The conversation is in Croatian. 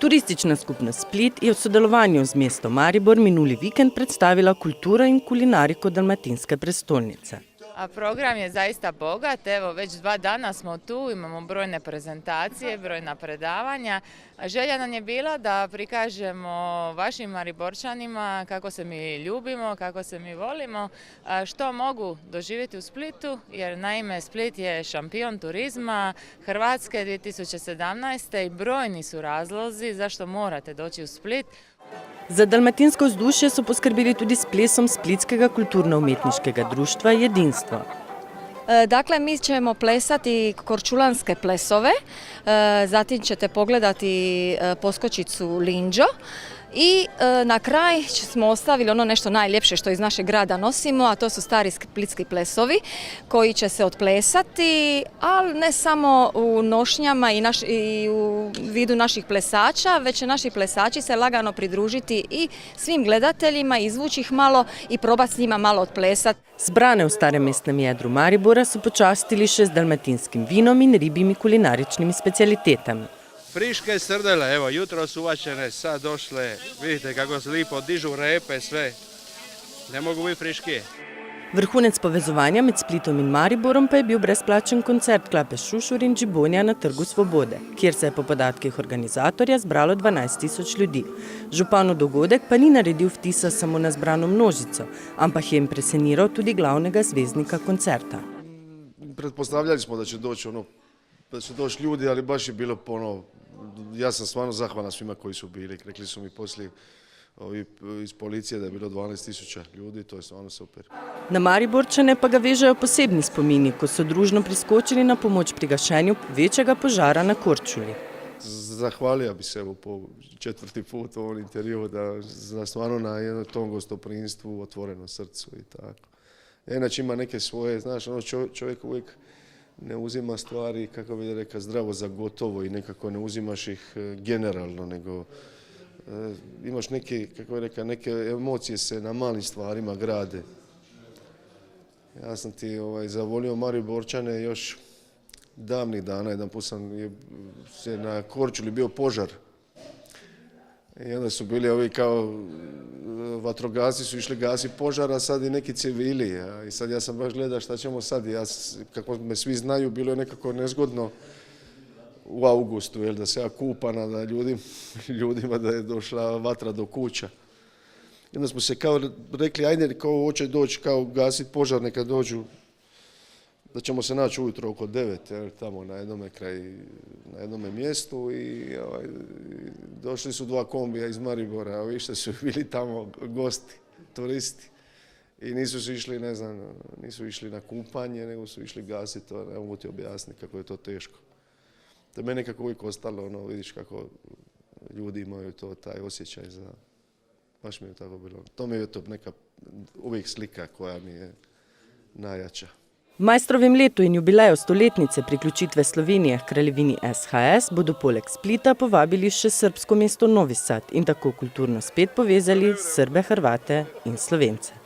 Turistična skupnost Split je v sodelovanju z mestom Maribor minuli vikend predstavila kulturo in kulinariko dalmatinske prestolnice. A program je zaista bogat, evo već 2 dana smo tu, imamo brojne prezentacije, brojna predavanja. Želja nam je bila da prikažemo vašim Mariborčanima kako se mi ljubimo, kako se mi volimo, što mogu doživjeti u Splitu, jer naime Split je šampion turizma Hrvatske 2017. i brojni su razlozi zašto morate doći u Split. Za dalmatinsko vzdušje so poskrbeli tudi s plesom Splitskega kulturno-umetniškega društva Jedinstvo. Dakle, mi ćemo plesati korčulanske plesove, zatim ćete pogledati poskočicu Linđo i na kraj smo ostavili ono nešto najljepše što iz našeg grada nosimo, a to su stari splitski plesovi koji će se otplesati, ali ne samo u nošnjama i u vidu naših plesača, već će naši plesači se lagano pridružiti i svim gledateljima, izvući ih malo i probati s njima malo otplesati. Zbrane v starem mestnem jedru Maribora so počastili še z dalmatinskim vinom in ribjimi kulinaričnimi specialitetami. Friške srdele, evo, jutro su uvačene, sad došle, vidite kako se lipo dižu repe, sve. Ne mogu biti friškije. Vrhunec povezovanja med Splitom in Mariborom pa je bil brezplačen koncert klape Šušur in Džibonja na Trgu Svobode, kjer se je po podatkih organizatorja zbralo 12.000 ljudi. Županov dogodek pa ni naredil vtisa samo na zbrano množico, ampak je impresioniral tudi glavnega zvezdnika koncerta. Pretpostavljali smo da će doći ljudi, ali baš je bilo ja sam stvarno zahvalan svima koji su bili. Rekli su mi poslije iz policije da je bilo 12.000 ljudi, to je stvarno super. Na Mariborčane pa ga vežejo posebni spomini, ko so družno priskočili na pomoč pri gašenju večjega požara na Korčuli. Zahvalio bi se evo po 4. put u ovom intervju da stvarno na jednom tom gostoprinstvu, otvoreno srcu i tako. Inače ima neke svoje, znaš, čovjek uvijek ne uzima stvari, kako bi rekao, zdravo za gotovo i nekako ne uzimaš ih generalno, nego imaš neke, kako bi rekao, neke emocije se na malim stvarima grade. Ja sam ti zavolio Mariborčane još davnih dana, jedan put se na Korčuli bio požar. I onda su bili ovi kao vatrogasci su išli gasi požar, a sad i neki civili. I sad ja sam baš gledao šta ćemo sad. Kako me svi znaju, bilo je nekako nezgodno u augustu, da se ja kupana, da ljudima da je došla vatra do kuća. I onda smo se kao rekli, ajde, kao hoće doći, kao gasiti požar, neka dođu, da ćemo se naći ujutro oko 9, tamo na jednome mjestu i došli su 2 kombija iz Maribora, a više su bili tamo gosti, turisti i nisu išli na kupanje, nego su išli gasiti to, ne mogu ti objasniti kako je to teško. To je meni nekako uvijek ostalo, vidiš kako ljudi imaju taj osjećaj za, baš mi je tako bilo. To mi je to neka uvijek slika koja mi je najjača. V Majstrovem letu in jubileju stoletnice priključitve Slovenije k kraljevini SHS bodo poleg Splita povabili še srbsko mesto Novi Sad in tako kulturno spet povezali Srbe, Hrvate in Slovence.